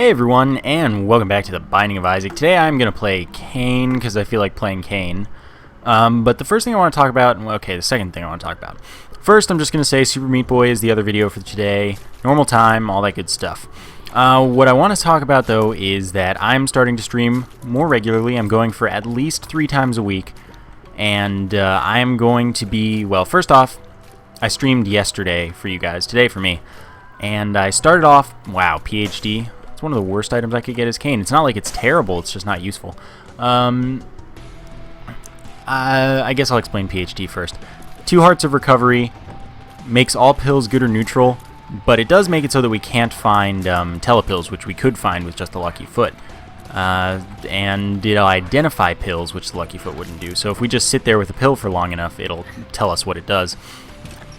Hey everyone, and welcome back to the Binding of Isaac. Today I'm going to play Cain, because I feel like playing Cain. But the first thing I want to talk about, the second thing I want to talk about. First, I'm just going to say Super Meat Boy is the other video for today, normal time, all that good stuff. What I want to talk about, though, is that I'm starting to stream more regularly. I'm going for at least 3 times a week, and I'm going to be, well, first off, I streamed yesterday for you guys, today for me, and I started off, wow, PhD. One of the worst items I could get is Cain. It's not like it's terrible, it's just not useful. I guess I'll explain PhD first. 2 Hearts of Recovery makes all pills good or neutral, but it does make it so that we can't find telepills, which we could find with just the Lucky Foot. And it'll identify pills, which the Lucky Foot wouldn't do. So if we just sit there with a pill for long enough, it'll tell us what it does.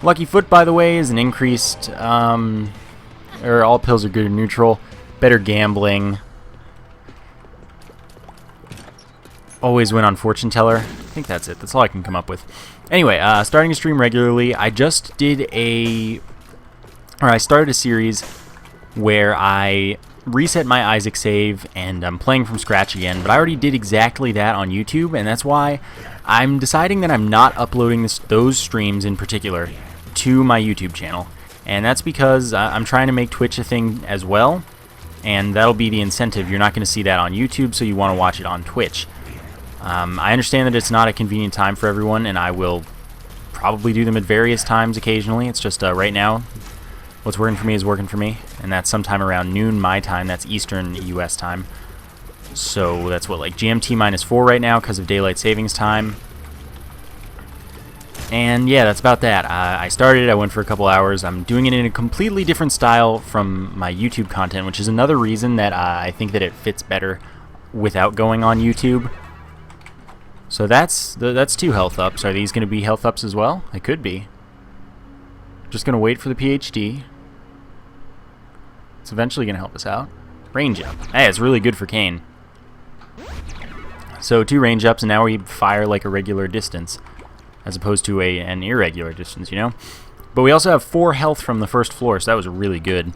Lucky Foot, by the way, is an increased, or all pills are good or neutral. Better gambling. Always win on Fortune Teller. I think that's it. That's all I can come up with. Anyway, starting to stream regularly. I just did I started a series where I reset my Isaac save and I'm playing from scratch again, but I already did exactly that on YouTube, and that's why I'm deciding that I'm not uploading those streams in particular to my YouTube channel. And that's because I'm trying to make Twitch a thing as well. And that'll be the incentive. You're not going to see that on YouTube, so you want to watch it on Twitch. I understand that it's not a convenient time for everyone, and I will probably do them at various times occasionally. It's just right now, what's working for me is working for me, and that's sometime around noon my time. That's Eastern U.S. time. So that's what, like GMT -4 right now because of daylight savings time. And yeah, that's about that. I started, I went for a couple hours. I'm doing it in a completely different style from my YouTube content, which is another reason that I think that it fits better without going on YouTube. So that's 2 health ups. Are these going to be health ups as well? They could be. Just going to wait for the PhD. It's eventually going to help us out. Range up. Hey, it's really good for Cain. So 2 range ups, and now we fire like a regular distance, as opposed to an irregular distance, you know? But we also have 4 health from the first floor, so that was really good.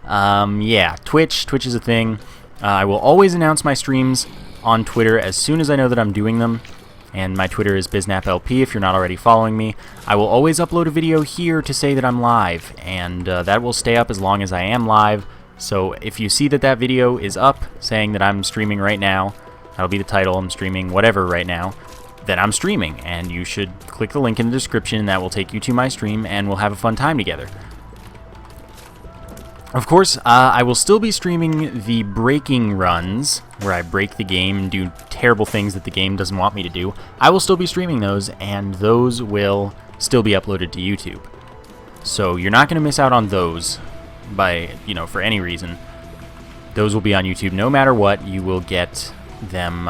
Yeah, Twitch is a thing. I will always announce my streams on Twitter as soon as I know that I'm doing them, and my Twitter is bisnaplp if you're not already following me. I will always upload a video here to say that I'm live, and that will stay up as long as I am live. So if you see that that video is up saying that I'm streaming right now, that'll be the title, I'm streaming whatever right now, then I'm streaming, and you should click the link in the description, and that will take you to my stream, and we'll have a fun time together. Of course, I will still be streaming the breaking runs, where I break the game and do terrible things that the game doesn't want me to do. I will still be streaming those, and those will still be uploaded to YouTube. So you're not going to miss out on those by, for any reason. Those will be on YouTube no matter what. You will get them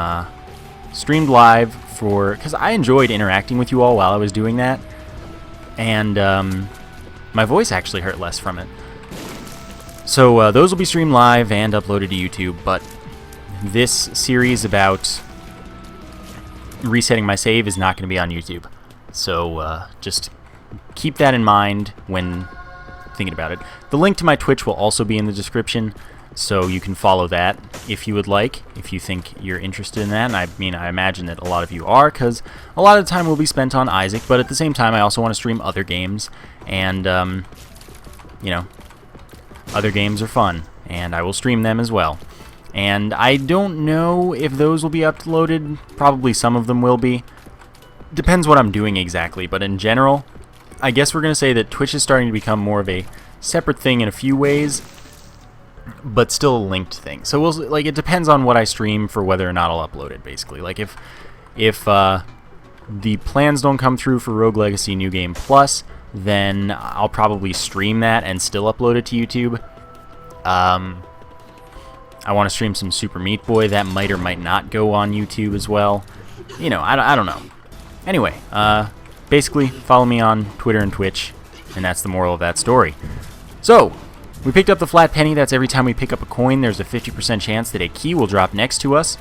streamed live because I enjoyed interacting with you all while I was doing that, and my voice actually hurt less from it. So those will be streamed live and uploaded to YouTube, but this series about resetting my save is not going to be on YouTube. So just keep that in mind when thinking about it. The link to my Twitch will also be in the description, so you can follow that if you would like, if you think you're interested in that. And I imagine that a lot of you are, because a lot of the time will be spent on Isaac, but at the same time I also want to stream other games, and, other games are fun, and I will stream them as well. And I don't know if those will be uploaded. Probably some of them will be. Depends what I'm doing exactly, but in general, I guess we're going to say that Twitch is starting to become more of a separate thing in a few ways, but still a linked thing. So it depends on what I stream for whether or not I'll upload it, basically. Like if the plans don't come through for Rogue Legacy New Game Plus, then I'll probably stream that and still upload it to YouTube. I want to stream some Super Meat Boy. That might or might not go on YouTube as well. I don't know. Anyway, basically, follow me on Twitter and Twitch, and that's the moral of that story. So, we picked up the flat penny. That's every time we pick up a coin, there's a 50% chance that a key will drop next to us.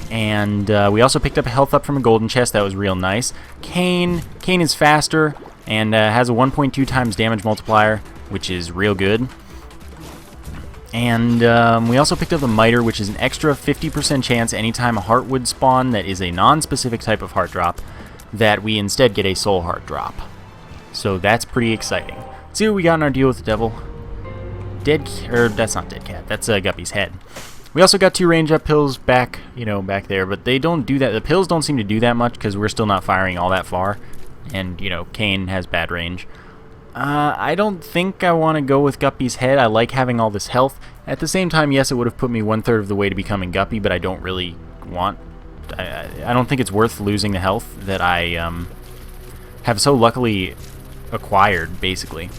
And we also picked up a health up from a golden chest. That was real nice. Cain is faster and has a 1.2 times damage multiplier, which is real good. And we also picked up the Miter, which is an extra 50% chance anytime a heart would spawn that is a non-specific type of heart drop, that we instead get a soul heart drop. So that's pretty exciting. Let's see what we got in our deal with the devil. That's not dead cat. That's Guppy's head. We also got 2 range up pills back, back there, but they don't do that. The pills don't seem to do that much because we're still not firing all that far, and Kane has bad range. I don't think I want to go with Guppy's head. I like having all this health. At the same time, yes, it would have put me 1/3 of the way to becoming Guppy, but I don't really want. I don't think it's worth losing the health that I have so luckily acquired, basically.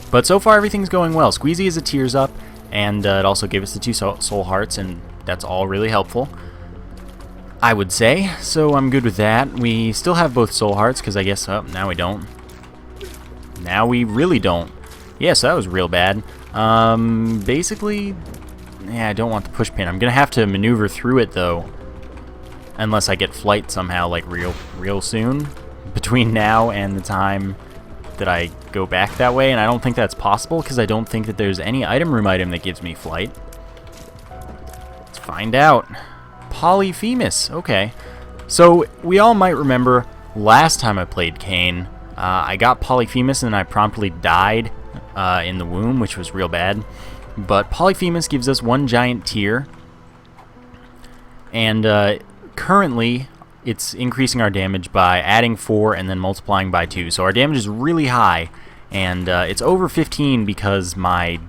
But so far, everything's going well. Squeezy is a tears up, and it also gave us the 2 soul hearts, and that's all really helpful, I would say. So I'm good with that. We still have both soul hearts, because I guess, now we don't. Now we really don't. Yes, that was real bad. Basically, yeah, I don't want the push pin. I'm gonna have to maneuver through it though, unless I get flight somehow, like real soon, between now and the time that I go back that way. And I don't think that's possible because I don't think that there's any item room item that gives me flight. Let's find out. Polyphemus. Okay, so we all might remember last time I played Kane. I got Polyphemus and I promptly died in the womb, which was real bad. But Polyphemus gives us 1 giant tear, and currently it's increasing our damage by adding 4 and then multiplying by 2. So our damage is really high, and it's over 15 because my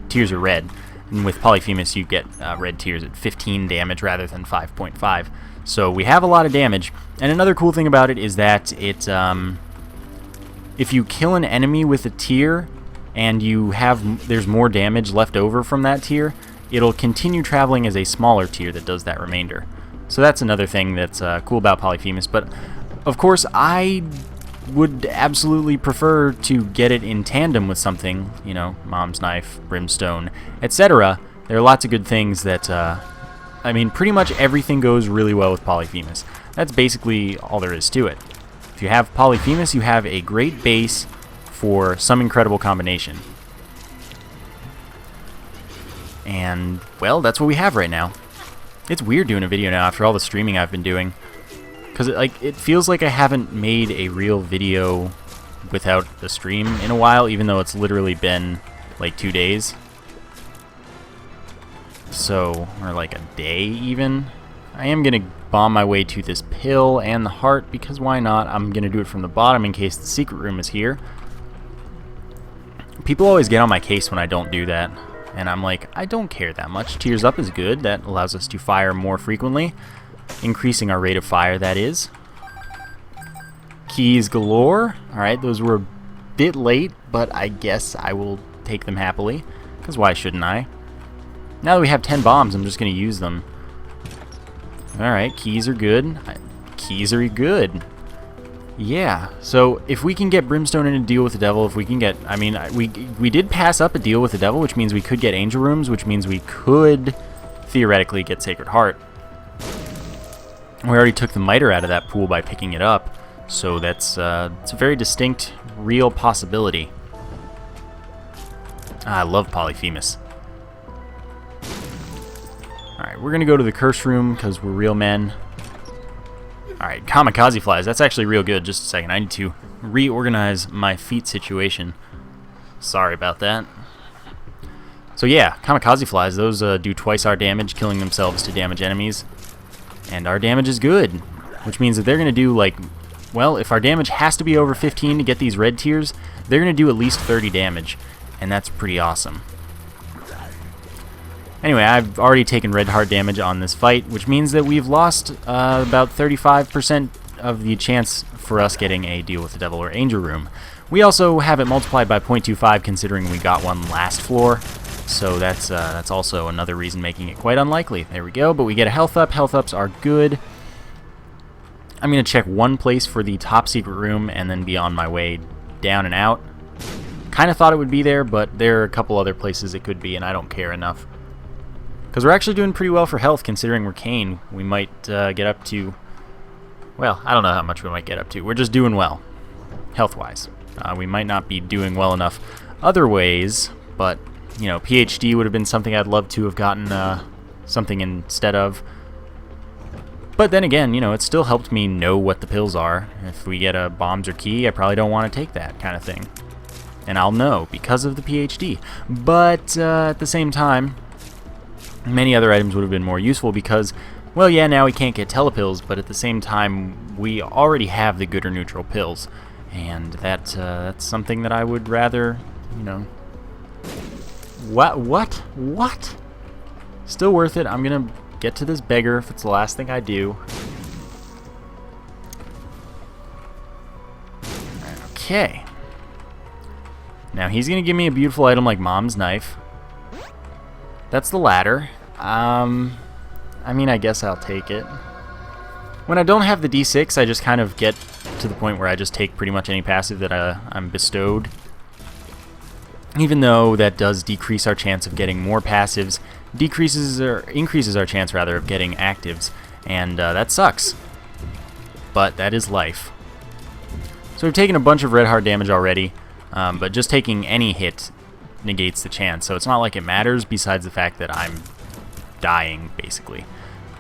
tears are red. And with Polyphemus, you get red tears at 15 damage rather than 5.5. So we have a lot of damage. And another cool thing about it is that it if you kill an enemy with a tear and there's more damage left over from that tier, it'll continue traveling as a smaller tier that does that remainder. So that's another thing that's cool about Polyphemus. But of course, I would absolutely prefer to get it in tandem with something, Mom's Knife, Brimstone, etc. There are lots of good things that, I mean, pretty much everything goes really well with Polyphemus. That's basically all there is to it. If you have Polyphemus, you have a great base for some incredible combination. And, well, that's what we have right now. It's weird doing a video now after all the streaming I've been doing, because it feels like I haven't made a real video without a stream in a while, even though it's literally been like 2 days. So, or like a day even. I am going to bomb my way to this pill and the heart, because why not? I'm going to do it from the bottom in case the secret room is here. People always get on my case when I don't do that, and I'm like, I don't care that much. Tears up is good. That allows us to fire more frequently, increasing our rate of fire, that is. Keys galore. Alright, those were a bit late, but I guess I will take them happily, because why shouldn't I? Now that we have 10 bombs, I'm just going to use them. Alright, keys are good. Keys are good. Yeah, so if we can get Brimstone in a deal with the devil, if we can get, I mean, we did pass up a deal with the devil, which means we could get Angel Rooms, which means we could theoretically get Sacred Heart. We already took the Miter out of that pool by picking it up, so that's it's a very distinct, real possibility. I love Polyphemus. Alright, we're going to go to the curse room because we're real men. Alright, Kamikaze flies. That's actually real good. Just a second. I need to reorganize my feet situation. Sorry about that. So yeah, Kamikaze flies. Those do twice our damage, killing themselves to damage enemies. And our damage is good, which means that they're going to do, like, well, if our damage has to be over 15 to get these red tiers, they're going to do at least 30 damage. And that's pretty awesome. Anyway, I've already taken red heart damage on this fight, which means that we've lost about 35% of the chance for us getting a deal with the devil or Angel Room. We also have it multiplied by 0.25 considering we got one last floor, so that's also another reason making it quite unlikely. There we go, but we get a health up. Health ups are good. I'm going to check one place for the top secret room and then be on my way down and out. Kind of thought it would be there, but there are a couple other places it could be, and I don't care enough. Because we're actually doing pretty well for health, considering we're Kane. We might get up to... Well, I don't know how much we might get up to. We're just doing well, health-wise. We might not be doing well enough other ways, but You know, PhD would have been something I'd love to have gotten something instead of. But then again, you know, it still helped me know what the pills are. If we get a bombs or key, I probably don't want to take that kind of thing. And I'll know because of the PhD. But at the same time, many other items would have been more useful because, well, yeah, now we can't get telepills, but at the same time, we already have the good or neutral pills. And that's something that I would rather, you know... What? Still worth it. I'm going to get to this beggar if it's the last thing I do. Okay. Now he's going to give me a beautiful item like Mom's Knife. That's the ladder. I mean, I guess I'll take it. When I don't have the D6, I just kind of get to the point where I just take pretty much any passive that I'm bestowed. Even though that does decrease our chance of getting more passives, increases our chance rather of getting actives, and that sucks. But that is life. So we've taken a bunch of red heart damage already, but just taking any hit negates the chance, so it's not like it matters besides the fact that I'm dying, basically.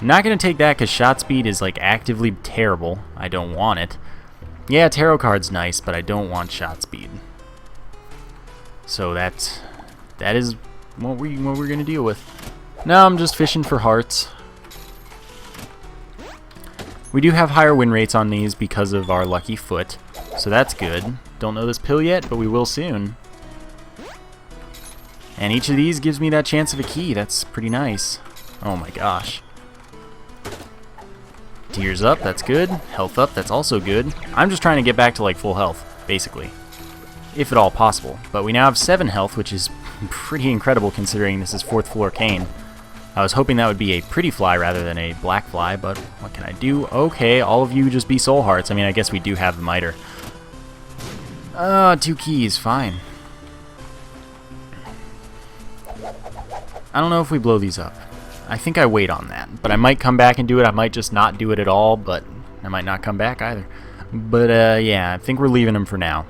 I'm not going to take that because shot speed is like actively terrible. I don't want it. Yeah, tarot card's nice, but I don't want shot speed. So that is what we're going to deal with. Now I'm just fishing for hearts. We do have higher win rates on these because of our lucky foot, so that's good. Don't know this pill yet, but we will soon. And each of these gives me that chance of a key. That's pretty nice. Oh my gosh. Tears up, that's good. Health up, that's also good. I'm just trying to get back to like full health, basically. If at all possible. But we now have 7 health, which is pretty incredible considering this is 4th floor cane. I was hoping that would be a pretty fly rather than a black fly, but what can I do? Okay, all of you just be soul hearts. I mean, I guess we do have the miter. 2 keys, fine. I don't know if we blow these up. I think I wait on that, but I might come back and do it. I might just not do it at all, but I might not come back either. But yeah, I think we're leaving them for now.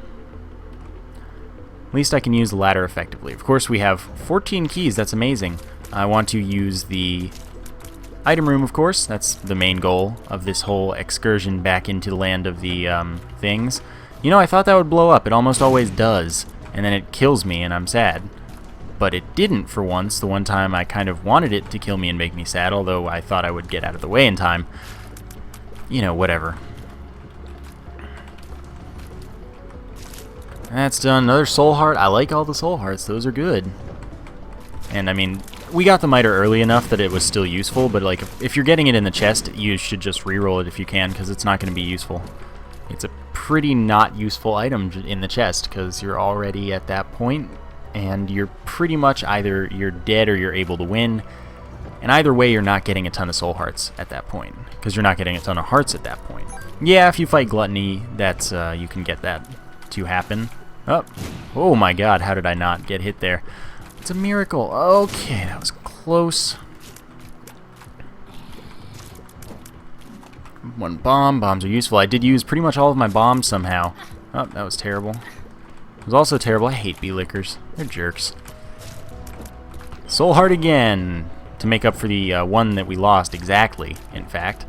At least I can use the ladder effectively. Of course, we have 14 keys. That's amazing. I want to use the item room, of course. That's the main goal of this whole excursion back into the land of the things. You know, I thought that would blow up. It almost always does, and then it kills me, and I'm sad. But it didn't for once. The one time I kind of wanted it to kill me and make me sad, although I thought I would get out of the way in time. You know, whatever. That's done. Another soul heart. I like all the soul hearts. Those are good. And I mean, we got the miter early enough that it was still useful, but like if you're getting it in the chest, you should just reroll it if you can, because it's not going to be useful. It's a pretty not useful item in the chest, because you're already at that point, and you're pretty much either you're dead or you're able to win. And either way, you're not getting a ton of soul hearts at that point, because you're not getting a ton of hearts at that point. Yeah, if you fight Gluttony, that's you can get that to happen. Oh my god, how did I not get hit there? It's a miracle. Okay, that was close. 1 bomb. Bombs are useful. I did use pretty much all of my bombs somehow. Oh, that was terrible. It was also terrible. I hate bee-lickers. They're jerks. Soul heart again, to make up for the one that we lost exactly, in fact.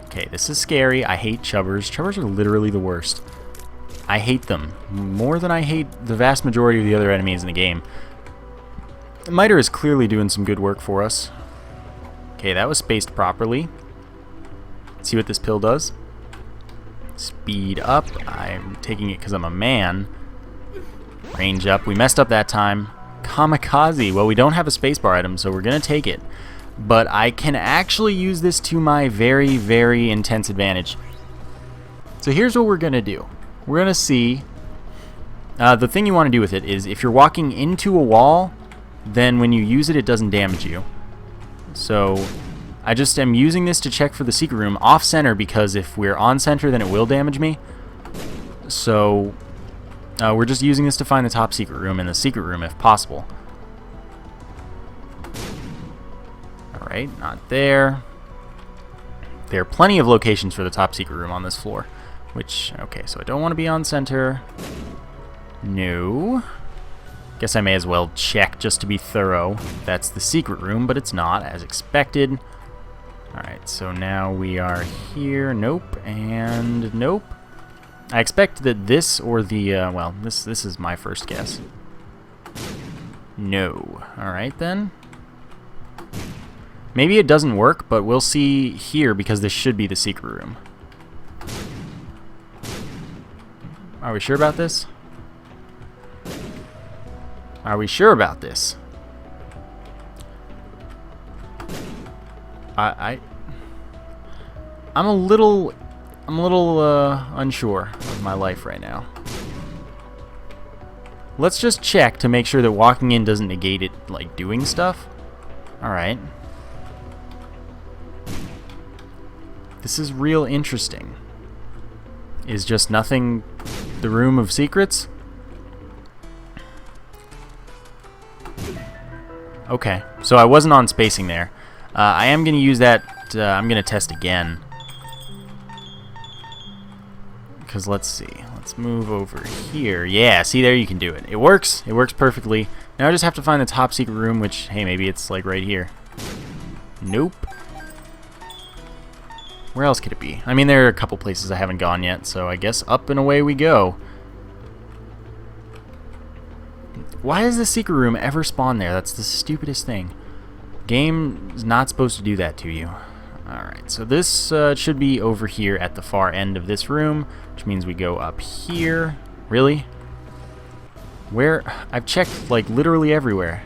Okay, this is scary. I hate chubbers. Chubbers are literally the worst. I hate them more than I hate the vast majority of the other enemies in the game. Miter is clearly doing some good work for us. Okay, that was spaced properly. Let's see what this pill does. Speed up. I'm taking it because I'm a man. Range up. We messed up that time. Kamikaze. Well, we don't have a spacebar item, so we're going to take it. But I can actually use this to my very, very intense advantage. So here's what we're going to do. We're going to see... the thing you want to do with it is if you're walking into a wall, then when you use it, it doesn't damage you. So I just am using this to check for the secret room off-center, because if we're on-center, then it will damage me. So we're just using this to find the top secret room and the secret room if possible. Alright, not there. There are plenty of locations for the top secret room on this floor. Which, okay, so I don't want to be on center. No. Guess I may as well check just to be thorough. That's the secret room, but it's not, as expected. Alright, so now we are here. Nope, and nope. I expect that this or the, well, this is my first guess. No. Alright then. Maybe it doesn't work, but we'll see here because this should be the secret room. Are we sure about this? Are we sure about this? I'm a little unsure of my life right now. Let's just check to make sure that walking in doesn't negate it, like, doing stuff. Alright. This is real interesting. Is just nothing the room of secrets? Okay, so I wasn't on spacing there. I am going to use that, I'm going to test again. Because let's see, let's move over here. Yeah, see there, you can do it. It works perfectly. Now I just have to find the top secret room, which, hey, maybe it's like right here. Nope. Where else could it be? I mean, there are a couple places I haven't gone yet, so I guess up and away we go. Why does the secret room ever spawn there? That's the stupidest thing. Game is not supposed to do that to you. Alright, so this should be over here at the far end of this room, which means we go up here. Really? Where? I've checked, like, literally everywhere.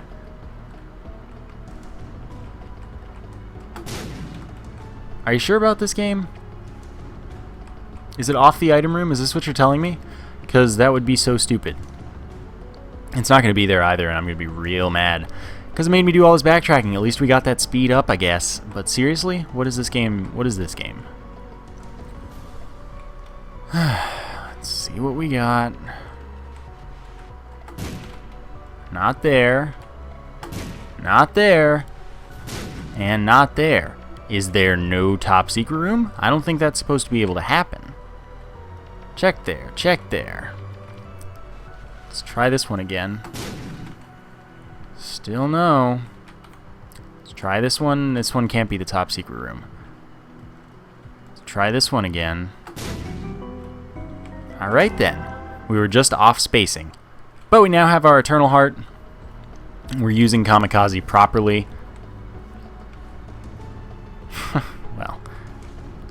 Are you sure about this game? Is it off the item room? Is this what you're telling me? Because that would be so stupid. It's not going to be there either, and I'm going to be real mad. Because it made me do all this backtracking. At least we got that speed up, I guess. But seriously? What is this game? What is this game? Let's see what we got. Not there. Not there. And not there. Is there no top secret room? I don't think that's supposed to be able to happen. Check there. Check there. Let's try this one again. Still no. Let's try this one. This one can't be the top secret room. Let's try this one again. Alright then. We were just off spacing. But we now have our Eternal Heart. We're using Kamikaze properly. Well,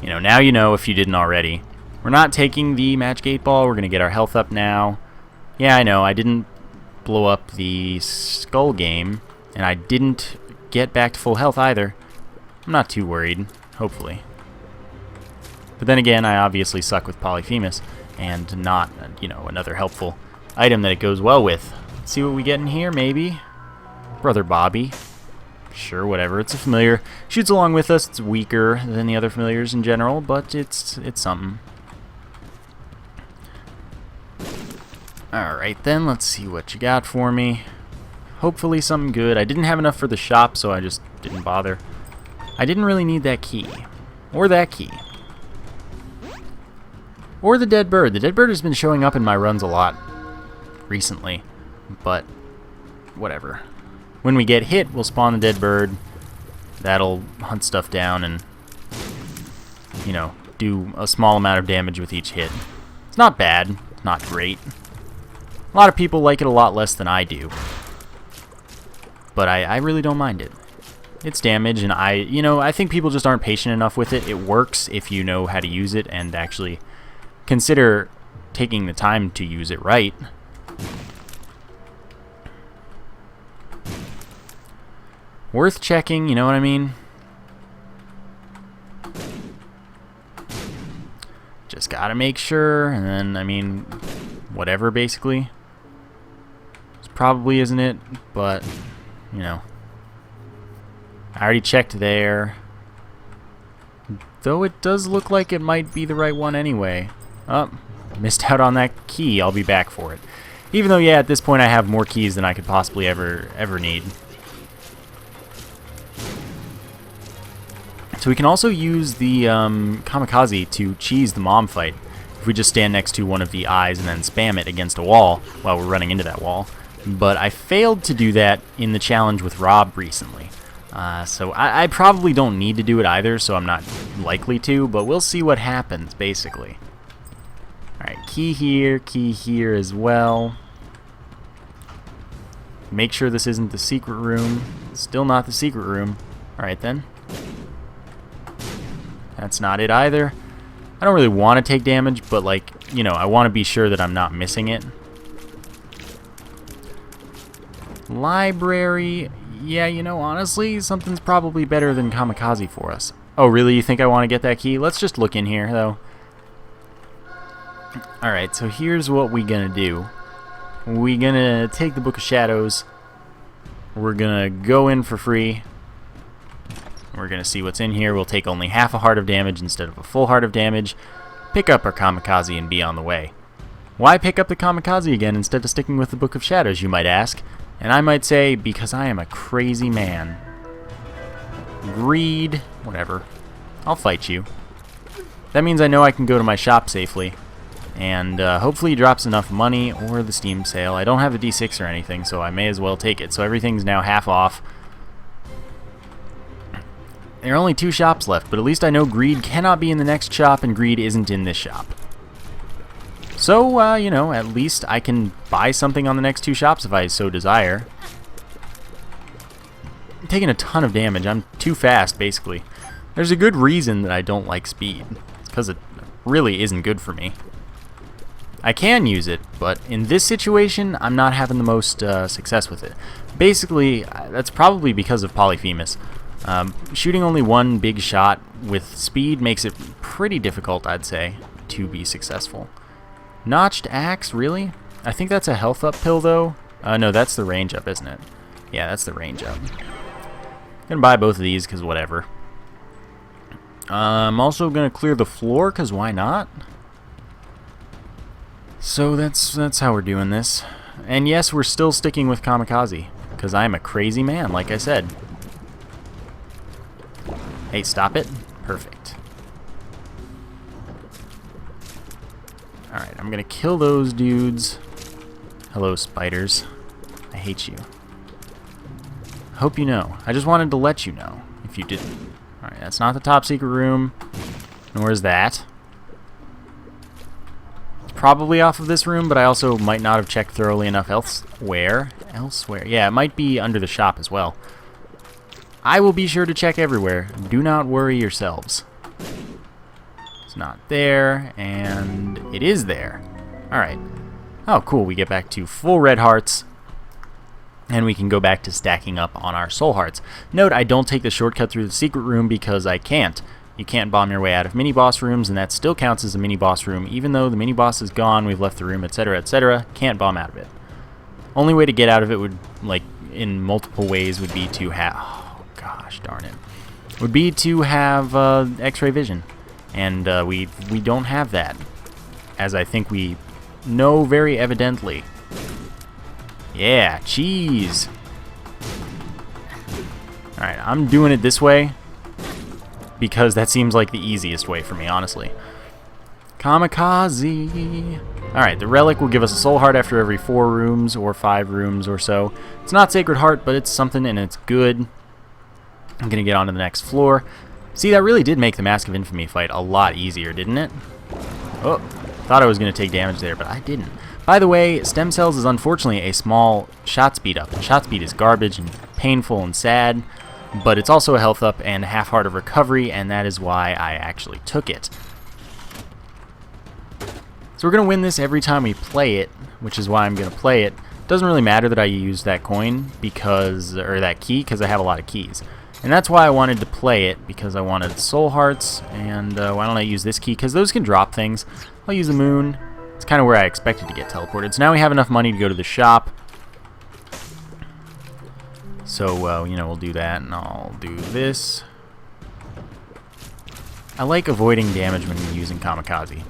you know, now you know if you didn't already. We're not taking the Magic 8 Ball. We're going to get our health up now. Yeah, I know. I didn't blow up the Skull game, and I didn't get back to full health either. I'm not too worried, hopefully. But then again, I obviously suck with Polyphemus, and not, you know, another helpful item that it goes well with. Let's see what we get in here, maybe. Brother Bobby. Sure, whatever. It's a familiar. Shoots along with us. It's weaker than the other familiars in general, but it's something. Alright then, let's see what you got for me. Hopefully something good. I didn't have enough for the shop, so I just didn't bother. I didn't really need that key. Or that key. Or the dead bird. The dead bird has been showing up in my runs a lot recently, but whatever. When we get hit, we'll spawn the dead bird. That'll hunt stuff down and, you know, do a small amount of damage with each hit. It's not bad, not great. A lot of people like it a lot less than I do. But I really don't mind it. It's damage, and I think people just aren't patient enough with it. It works if you know how to use it and actually consider taking the time to use it right. Worth checking, you know what I mean? Just gotta make sure, and then, I mean, whatever, basically. This probably isn't it, but, you know. I already checked there. Though it does look like it might be the right one anyway. Oh, missed out on that key. I'll be back for it. Even though, yeah, at this point I have more keys than I could possibly ever need. So we can also use the Kamikaze to cheese the mom fight. If we just stand next to one of the eyes and then spam it against a wall while we're running into that wall, but I failed to do that in the challenge with Rob recently. So I probably don't need to do it either, so I'm not likely to, but we'll see what happens, basically. Alright, key here as well. Make sure this isn't the secret room. Still not the secret room. Alright then. That's not it either. I don't really want to take damage, but like, you know, I want to be sure that I'm not missing it. Library. Yeah, you know, honestly, something's probably better than Kamikaze for us. Oh, really? You think I want to get that key? Let's just look in here, though. Alright, so here's what we're gonna do. We're gonna take the Book of Shadows. We're gonna go in for free. We're gonna see what's in here. We'll take only half a heart of damage instead of a full heart of damage. Pick up our Kamikaze and be on the way. Why pick up the Kamikaze again instead of sticking with the Book of Shadows, you might ask? And I might say, because I am a crazy man. Greed. Whatever. I'll fight you. That means I know I can go to my shop safely. And hopefully he drops enough money or the Steam sale. I don't have a D6 or anything, so I may as well take it. So everything's now half off. There are only 2 shops left, but at least I know Greed cannot be in the next shop and Greed isn't in this shop. So, you know, at least I can buy something on the next 2 shops if I so desire. I'm taking a ton of damage. I'm too fast, basically. There's a good reason that I don't like speed. It's because it really isn't good for me. I can use it, but in this situation, I'm not having the most success with it. Basically, that's probably because of Polyphemus. Shooting only one big shot with speed makes it pretty difficult, I'd say, to be successful. Notched axe, really? I think that's a health up pill, though. No, that's the range up, isn't it? Yeah, that's the range up. Gonna buy both of these, because whatever. I'm also gonna clear the floor, because why not? So that's how we're doing this. And yes, we're still sticking with Kamikaze, because I'm a crazy man, like I said. Hey, stop it. Perfect. Alright, I'm gonna kill those dudes. Hello, spiders. I hate you. I hope you know. I just wanted to let you know, if you didn't. Alright, that's not the top secret room, nor is that. It's probably off of this room, but I also might not have checked thoroughly enough elsewhere. Yeah, it might be under the shop as well. I will be sure to check everywhere. Do not worry yourselves. It's not there, and it is there. Alright. Oh, cool. We get back to full red hearts, and we can go back to stacking up on our soul hearts. Note, I don't take the shortcut through the secret room because I can't. You can't bomb your way out of mini-boss rooms, and that still counts as a mini-boss room. Even though the mini-boss is gone, we've left the room, etc., etc., can't bomb out of it. Only way to get out of it would, like, in multiple ways, would be to have... Oh, gosh darn it. Would be to have X-ray vision. And we don't have that, as I think we know very evidently. Yeah, cheese! Alright, I'm doing it this way, because that seems like the easiest way for me, honestly. Kamikaze! Alright, the relic will give us a soul heart after every 4 rooms, or 5 rooms or so. It's not Sacred Heart, but it's something, and it's good. I'm gonna get on to the next floor. See, that really did make the Mask of Infamy fight a lot easier, didn't it? Oh, thought I was going to take damage there, but I didn't. By the way, stem cells is unfortunately a small shot speed up. And shot speed is garbage and painful and sad, but it's also a health up and half heart of recovery, and that is why I actually took it. So we're going to win this every time we play it, which is why I'm going to play it. Doesn't really matter that I use that coin because, or that key, because I have a lot of keys. And that's why I wanted to play it, because I wanted soul hearts, and why don't I use this key, because those can drop things. I'll use the moon. It's kind of where I expected to get teleported. So now we have enough money to go to the shop. So, you know, we'll do that, and I'll do this. I like avoiding damage when using Kamikaze.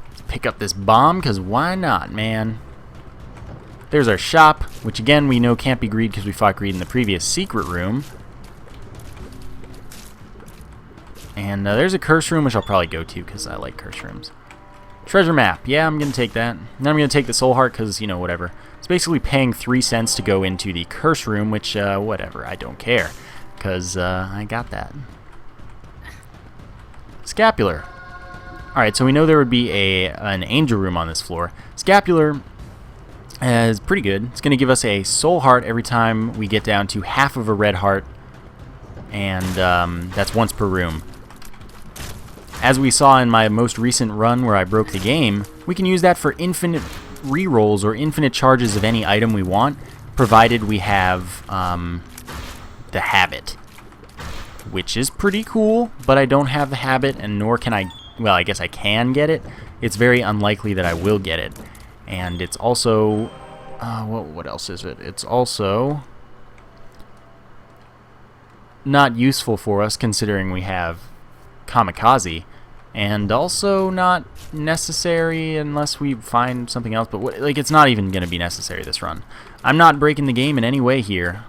Let's pick up this bomb, because why not, man? There's our shop, which again we know can't be Greed because we fought Greed in the previous secret room. And there's a curse room, which I'll probably go to because I like curse rooms. Treasure map. Yeah, I'm going to take that. Then I'm going to take the soul heart because, you know, whatever. It's basically paying 3 cents to go into the curse room, which, whatever. I don't care because I got that. Scapular. Alright, so we know there would be an angel room on this floor. Scapular is pretty good. It's going to give us a soul heart every time we get down to half of a red heart, and that's once per room. As we saw in my most recent run where I broke the game, we can use that for infinite rerolls or infinite charges of any item we want, provided we have the habit, which is pretty cool, but I don't have the habit, and nor can I. Well, I guess I can get it. It's very unlikely that I will get it. And it's also... what else is it? It's also not useful for us considering we have Kamikaze. And also not necessary unless we find something else. But like, it's not even going to be necessary this run. I'm not breaking the game in any way here.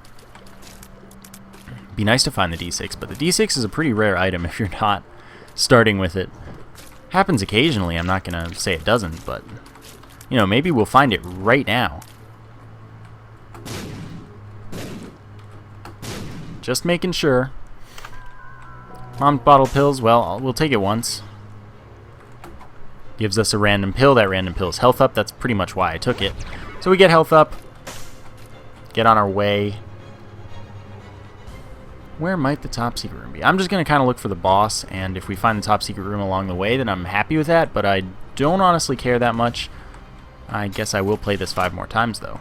Be nice to find the D6, but the D6 is a pretty rare item if you're not starting with it. Happens occasionally, I'm not going to say it doesn't, but, you know, maybe we'll find it right now. Just making sure. Mom's bottle pills, well, we'll take it once. Gives us a random pill. That random pill is health up. That's pretty much why I took it. So we get health up. Get on our way. Where might the top secret room be? I'm just going to kind of look for the boss, and if we find the top secret room along the way, then I'm happy with that, but I don't honestly care that much. I guess I will play this 5 more times, though.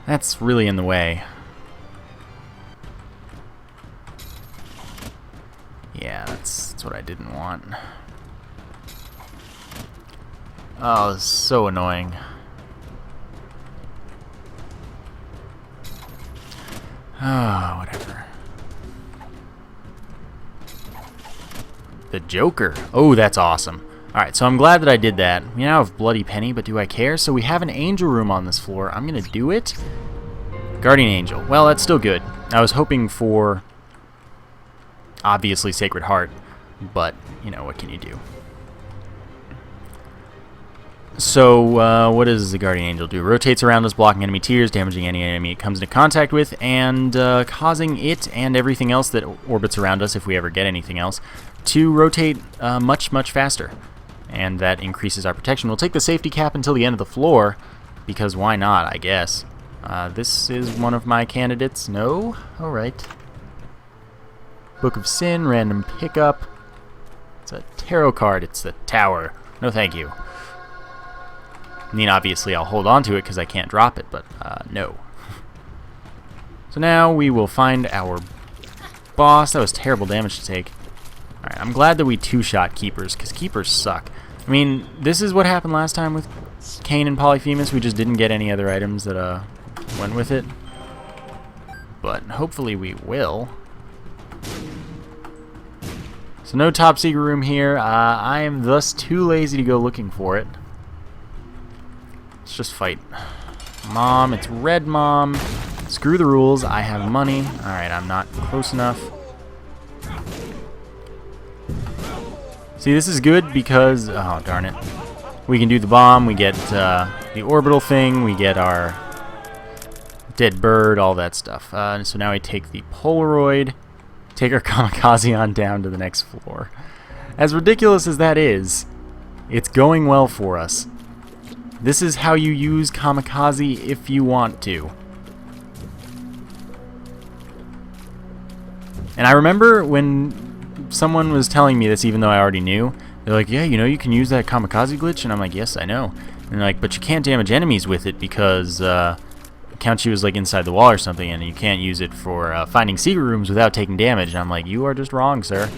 That's really in the way. Yeah, that's what I didn't want. Oh, this is so annoying. Oh, whatever. The Joker. Oh, that's awesome. Alright, so I'm glad that I did that. We now have Bloody Penny, but do I care? So we have an angel room on this floor. I'm going to do it. Guardian Angel. Well, that's still good. I was hoping for, obviously, Sacred Heart, but, you know, what can you do? So, what does the Guardian Angel do? Rotates around us, blocking enemy tiers, damaging any enemy it comes into contact with, and causing it and everything else that orbits around us, if we ever get anything else, to rotate much, much faster. And that increases our protection. We'll take the safety cap until the end of the floor, because why not, I guess. This is one of my candidates. No? Alright. Book of Sin, random pickup. It's a tarot card. It's the Tower. No thank you. I mean, obviously I'll hold on to it because I can't drop it, but no. So now we will find our boss. That was terrible damage to take. Alright, I'm glad that we 2-shot Keepers, because Keepers suck. I mean, this is what happened last time with Cain and Polyphemus. We just didn't get any other items that went with it. But hopefully we will. So no top secret room here. I am thus too lazy to go looking for it. Let's just fight. Mom, it's red, Mom. Screw the rules. I have money. Alright, I'm not close enough. See, this is good because... oh, darn it. We can do the bomb. We get the orbital thing. We get our dead bird, all that stuff. So now I take the Polaroid. Take our Kamikaze on down to the next floor. As ridiculous as that is, it's going well for us. This is how you use Kamikaze if you want to. And I remember when someone was telling me this, even though I already knew, they're like, yeah, you know, you can use that Kamikaze glitch, and I'm like, yes, I know. And they're like, but you can't damage enemies with it because it counts you as like inside the wall or something, and you can't use it for finding secret rooms without taking damage. And I'm like, you are just wrong, sir.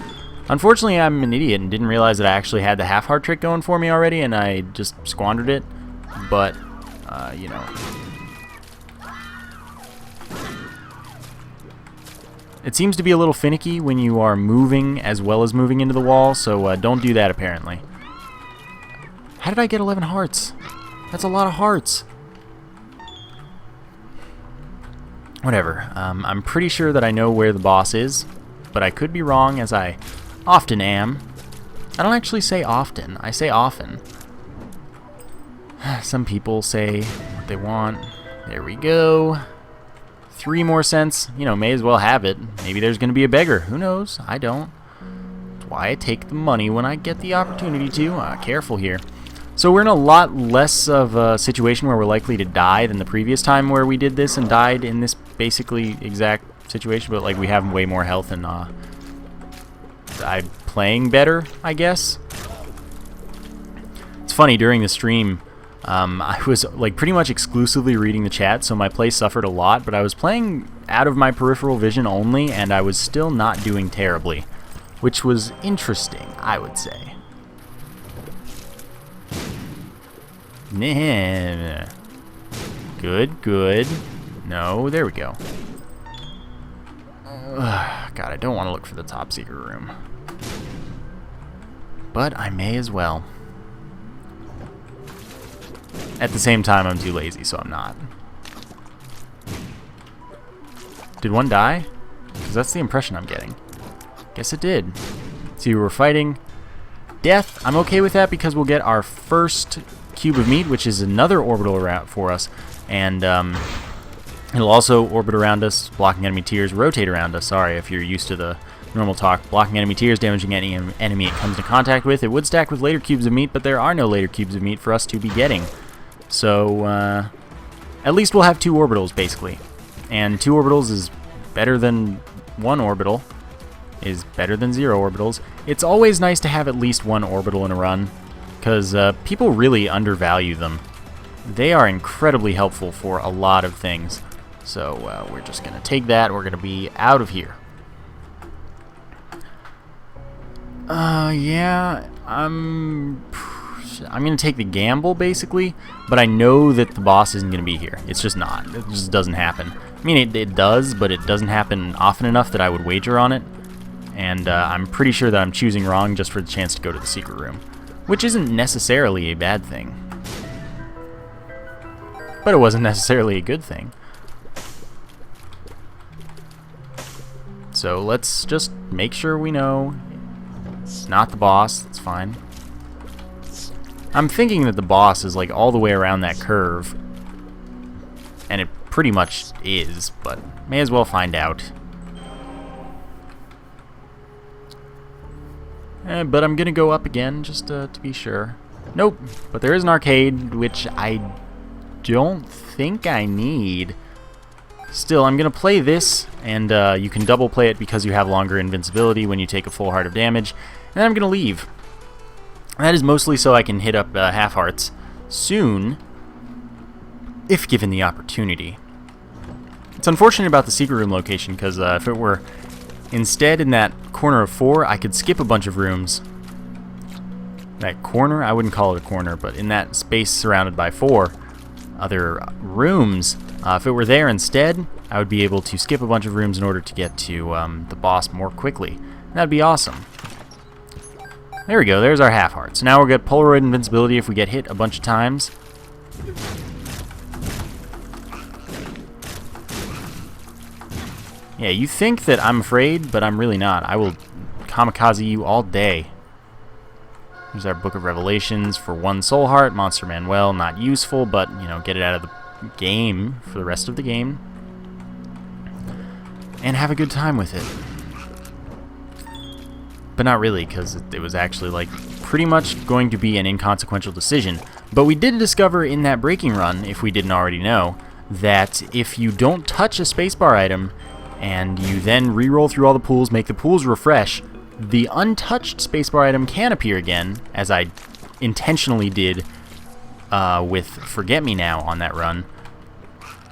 Unfortunately, I'm an idiot and didn't realize that I actually had the half-heart trick going for me already, and I just squandered it. But, you know. It seems to be a little finicky when you are moving as well as moving into the wall, so don't do that apparently. How did I get 11 hearts? That's a lot of hearts. Whatever. I'm pretty sure that I know where the boss is, but I could be wrong, as I often am. I don't actually say often. I say often. Some people say what they want. There we go. 3 more cents. You know, may as well have it. Maybe there's going to be a beggar. Who knows? I don't. That's why I take the money when I get the opportunity to. Careful here. So we're in a lot less of a situation where we're likely to die than the previous time where we did this and died in this basically exact situation. But, like, we have way more health and I'm playing better, I guess. It's funny, during the stream, I was like pretty much exclusively reading the chat, so my play suffered a lot, but I was playing out of my peripheral vision only, and I was still not doing terribly, which was interesting, I would say. Nah. Good, good. No, there we go. God, I don't want to look for the top secret room. But I may as well. At the same time, I'm too lazy, so I'm not. Did one die? Because that's the impression I'm getting. Guess it did. See, we're fighting death. I'm okay with that because we'll get our first cube of meat, which is another orbital around for us. And it'll also orbit around us, blocking enemy tiers, rotate around us. Sorry if you're used to the normal talk. Blocking enemy tiers, damaging any enemy it comes into contact with. It would stack with later cubes of meat, but there are no later cubes of meat for us to be getting. So, at least we'll have 2 orbitals, basically. And 2 orbitals is better than 1 orbital, is better than 0 orbitals. It's always nice to have at least 1 orbital in a run, because people really undervalue them. They are incredibly helpful for a lot of things. So, we're just going to take that. We're going to be out of here. Yeah, I'm going to take the gamble, basically, but I know that the boss isn't going to be here. It's just not. It just doesn't happen. I mean, it does, but it doesn't happen often enough that I would wager on it, and I'm pretty sure that I'm choosing wrong just for the chance to go to the secret room, which isn't necessarily a bad thing. But it wasn't necessarily a good thing. So let's just make sure we know it's not the boss. That's fine. I'm thinking that the boss is like all the way around that curve, and it pretty much is, but may as well find out. But I'm gonna go up again just to be sure. Nope, but there is an arcade, which I don't think I need. Still, I'm gonna play this, and you can double play it because you have longer invincibility when you take a full heart of damage, and then I'm gonna leave. That is mostly so I can hit up half hearts soon, if given the opportunity. It's unfortunate about the secret room location, because if it were instead in that corner of 4, I could skip a bunch of rooms. That corner? I wouldn't call it a corner, but in that space surrounded by 4 other rooms, if it were there instead, I would be able to skip a bunch of rooms in order to get to the boss more quickly. That'd be awesome. There we go, there's our half heart. So now we'll get Polaroid invincibility if we get hit a bunch of times. Yeah, you think that I'm afraid, but I'm really not. I will Kamikaze you all day. Here's our Book of Revelations for 1 soul heart. Monster Manuel, not useful, but, you know, get it out of the game for the rest of the game. And have a good time with it. But not really, because it was actually, like, pretty much going to be an inconsequential decision. But we did discover in that breaking run, if we didn't already know, that if you don't touch a spacebar item, and you then re-roll through all the pools, make the pools refresh, the untouched spacebar item can appear again, as I intentionally did with Forget Me Now on that run.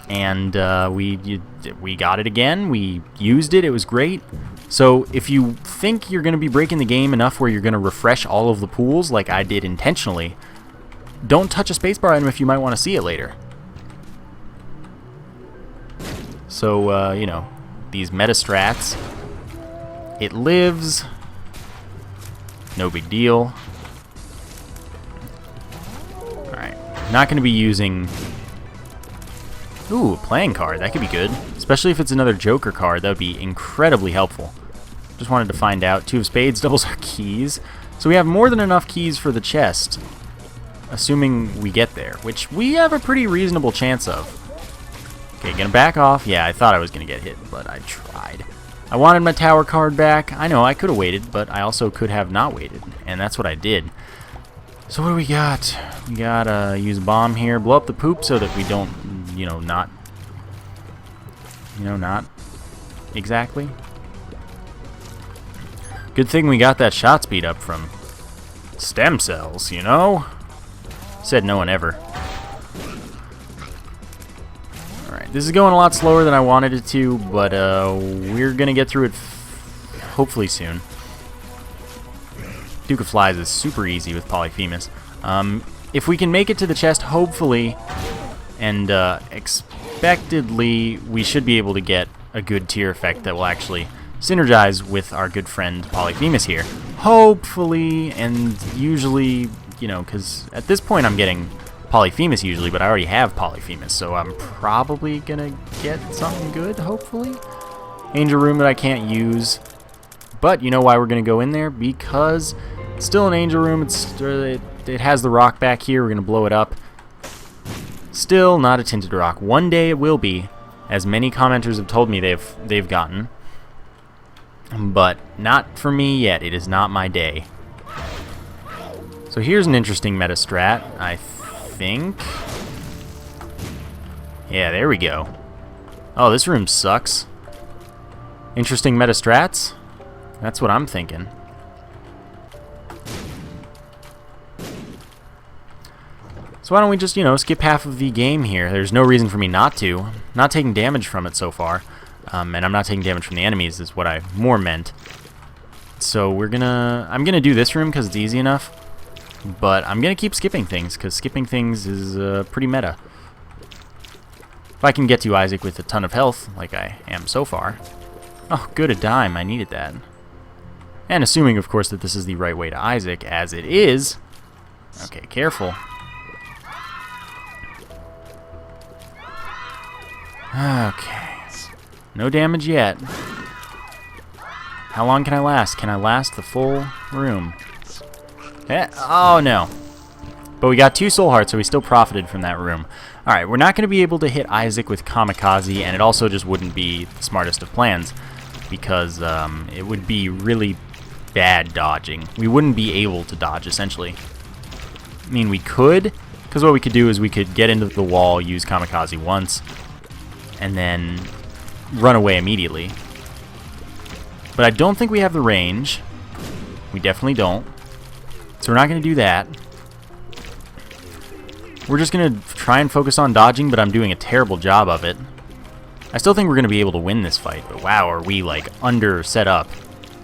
And we got it again, we used it, it was great. So if you think you're going to be breaking the game enough where you're going to refresh all of the pools, like I did intentionally, don't touch a spacebar item if you might want to see it later. So, you know, these meta strats, it lives, no big deal. Alright, not going to be using... Ooh, a playing card, that could be good. Especially if it's another Joker card, that would be incredibly helpful. Just wanted to find out. 2 of spades doubles our keys. So we have more than enough keys for the chest, assuming we get there, which we have a pretty reasonable chance of. Okay, gonna back off. Yeah, I thought I was gonna get hit, but I tried. I wanted my tower card back. I know I could have waited, but I also could have not waited, and that's what I did. So what do we got? We gotta use a bomb here, blow up the poop so that we don't, not exactly. Good thing we got that shot speed up from stem cells, Said no one ever. Alright, this is going a lot slower than I wanted it to, but we're gonna get through it hopefully soon. Duke of Flies is super easy with Polyphemus. If we can make it to the chest, hopefully, and expectedly, we should be able to get a good tier effect that will actually synergize with our good friend Polyphemus here. Hopefully, and usually, because at this point I'm getting Polyphemus usually, but I already have Polyphemus, so I'm probably gonna get something good, hopefully. Angel Room that I can't use, but you know why we're gonna go in there? Because it's still an Angel Room. It has the rock back here. We're gonna blow it up. Still not a tinted rock. One day it will be, as many commenters have told me they've gotten, but not for me yet. It is not my day. So here's an interesting meta strat, I think. Yeah, there we go. Oh, this room sucks. Interesting meta strats? That's what I'm thinking. So why don't we just, skip half of the game here? There's no reason for me not to. I'm not taking damage from it so far. And I'm not taking damage from the enemies is what I more meant. So I'm gonna do this room because it's easy enough. But I'm gonna keep skipping things because skipping things is pretty meta. If I can get to Isaac with a ton of health, like I am so far. Oh, good, a dime. I needed that. And assuming, of course, that this is the right way to Isaac, as it is. Okay, careful. Okay. No damage yet. How long can I last? Can I last the full room? Oh, no. But we got 2 soul hearts, so we still profited from that room. Alright, we're not going to be able to hit Isaac with Kamikaze, and it also just wouldn't be the smartest of plans, because it would be really bad dodging. We wouldn't be able to dodge, essentially. I mean, we could, because what we could do is we could get into the wall, use Kamikaze once, and then run away immediately. But I don't think we have the range. We definitely don't. So we're not going to do that. We're just going to try and focus on dodging, but I'm doing a terrible job of it. I still think we're going to be able to win this fight, but wow, are we like under set up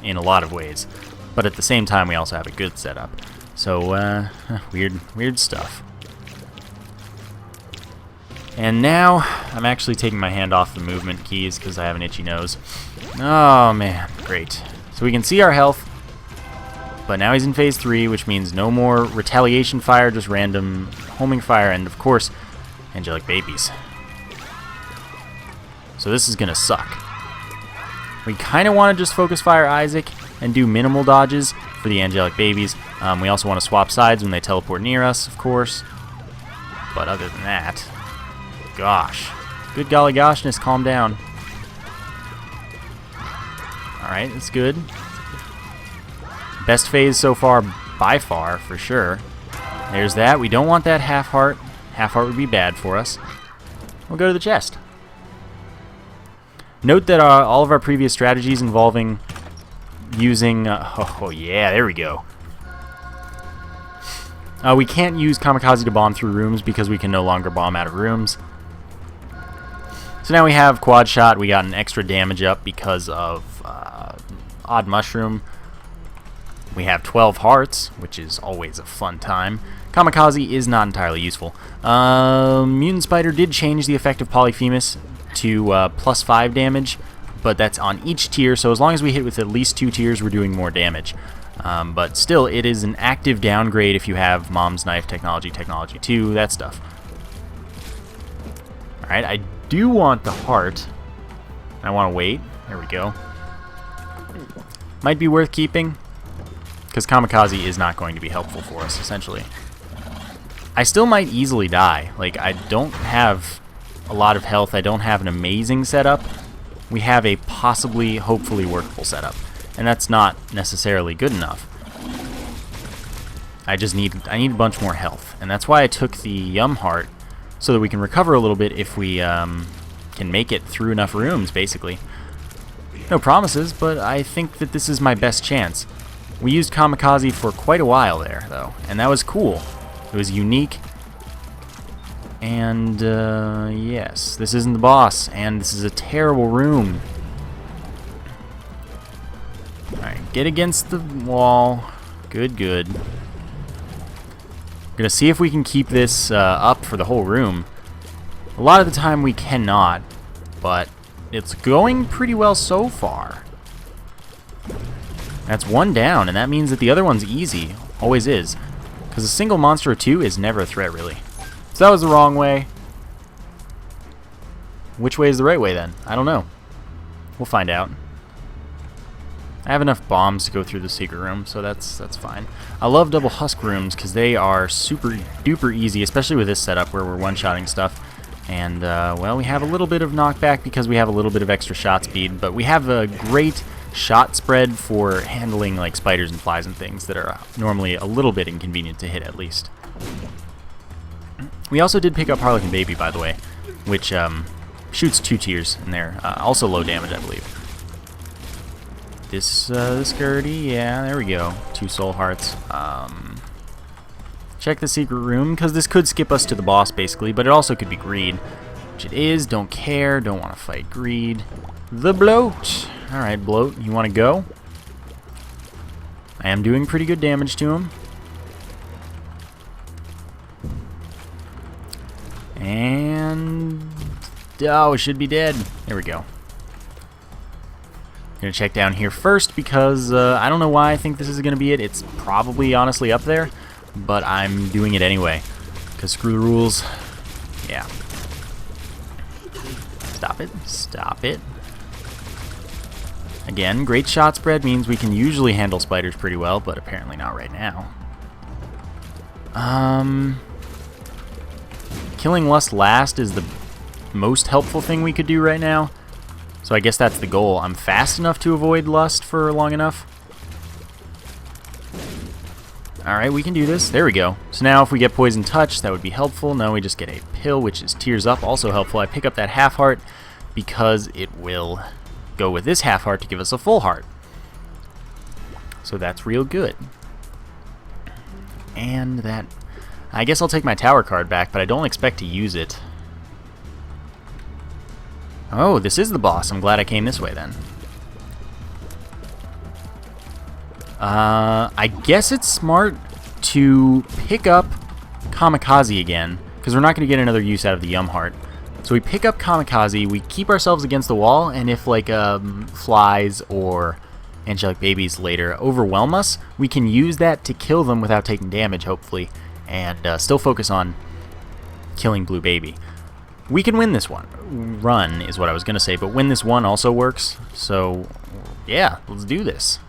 in a lot of ways. But at the same time, we also have a good setup. So, weird stuff. And now, I'm actually taking my hand off the movement keys because I have an itchy nose. Oh, man. Great. So we can see our health. But now he's in phase 3, which means no more retaliation fire, just random homing fire, and of course, angelic babies. So this is going to suck. We kind of want to just focus fire Isaac and do minimal dodges for the angelic babies. We also want to swap sides when they teleport near us, of course. But other than that... Gosh. Good golly goshness, calm down. Alright, that's good. Best phase so far, by far, for sure. There's that. We don't want that half heart. Half heart would be bad for us. We'll go to the chest. Note that all of our previous strategies involving using... oh, yeah, there we go. We can't use Kamikaze to bomb through rooms because we can no longer bomb out of rooms. So now we have quad shot. We got an extra damage up because of odd mushroom. We have 12 hearts, which is always a fun time. Kamikaze is not entirely useful. Mutant Spider did change the effect of Polyphemus to +5 damage, but that's on each tier, so as long as we hit with at least 2 tiers, we're doing more damage. But still, it is an active downgrade if you have Mom's Knife, Technology 2, that stuff. Alright, I do want the heart. I want to wait. There we go. Might be worth keeping. because Kamikaze is not going to be helpful for us, essentially. I still might easily die. Like, I don't have a lot of health. I don't have an amazing setup. We have a possibly, hopefully workable setup, and that's not necessarily good enough. I need a bunch more health, and that's why I took the Yum Heart, so that we can recover a little bit if we can make it through enough rooms, basically. No promises, but I think that this is my best chance. We used Kamikaze for quite a while there, though, and that was cool. It was unique. And, yes, this isn't the boss, and this is a terrible room. Alright, get against the wall. Good, good. We're gonna see if we can keep this up for the whole room. A lot of the time we cannot, but it's going pretty well so far. That's one down, and that means that the other one's easy. Always is. Because a single monster or two is never a threat, really. So that was the wrong way. Which way is the right way, then? I don't know. We'll find out. I have enough bombs to go through the secret room, so that's fine. I love double husk rooms because they are super duper easy, especially with this setup where we're one-shotting stuff. And, well, we have a little bit of knockback because we have a little bit of extra shot speed, but we have a great shot spread for handling, like, spiders and flies and things that are normally a little bit inconvenient to hit, at least. We also did pick up Harlequin Baby, by the way, which shoots 2 tiers in there. Also low damage, I believe. This Gertie, yeah, there we go. 2 soul hearts. Check the secret room, because this could skip us to the boss, basically, but it also could be greed. Which it is, don't care, don't want to fight greed. The bloat! Alright, bloat, you want to go? I am doing pretty good damage to him. And... oh, it should be dead. There we go. Gonna check down here first because I don't know why I think this is gonna be it. It's probably honestly up there, but I'm doing it anyway. Because screw the rules. Yeah. Stop it. Stop it. Again, great shot spread means we can usually handle spiders pretty well, but apparently not right now. Killing Lust last is the most helpful thing we could do right now. So I guess that's the goal. I'm fast enough to avoid Lust for long enough. Alright, we can do this. There we go. So now if we get Poison Touch, that would be helpful. No, we just get a pill, which is Tears Up, also helpful. I pick up that half heart because it will go with this half heart to give us a full heart. So that's real good. And that... I guess I'll take my tower card back, but I don't expect to use it. Oh, this is the boss. I'm glad I came this way then. I guess it's smart to pick up Kamikaze again, because we're not going to get another use out of the Yum Heart. So we pick up Kamikaze, we keep ourselves against the wall, and if like flies or angelic babies later overwhelm us, we can use that to kill them without taking damage, hopefully, and still focus on killing Blue Baby. We can win this one. Run is what I was going to say, but win this one also works. So, yeah, let's do this.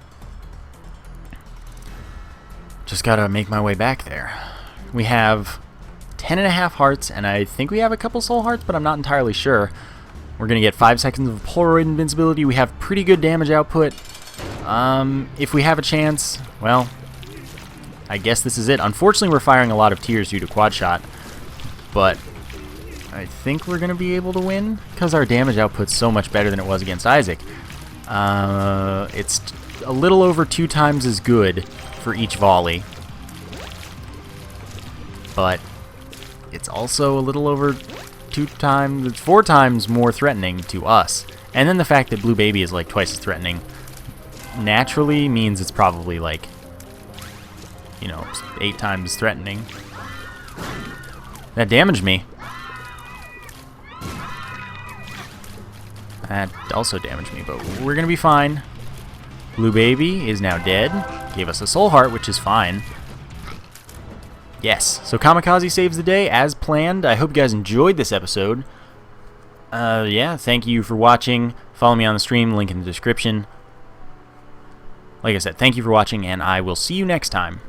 Just got to make my way back there. We have 10.5 hearts, and I think we have a couple soul hearts, but I'm not entirely sure. We're going to get 5 seconds of Polaroid invincibility. We have pretty good damage output. If we have a chance, well, I guess this is it. Unfortunately, we're firing a lot of tears due to quad shot, but I think we're going to be able to win because our damage output's so much better than it was against Isaac. It's a little over 2 times as good for each volley, but it's also a little over 4 times more threatening to us. And then the fact that Blue Baby is like twice as threatening naturally means it's probably like, you know, 8 times threatening. That damaged me. That also damaged me, but we're gonna be fine. Blue Baby is now dead. Gave us a soul heart, which is fine. Yes, so Kamikaze saves the day as planned. I hope you guys enjoyed this episode. Yeah, thank you for watching. Follow me on the stream, link in the description. like I said, thank you for watching, and I will see you next time.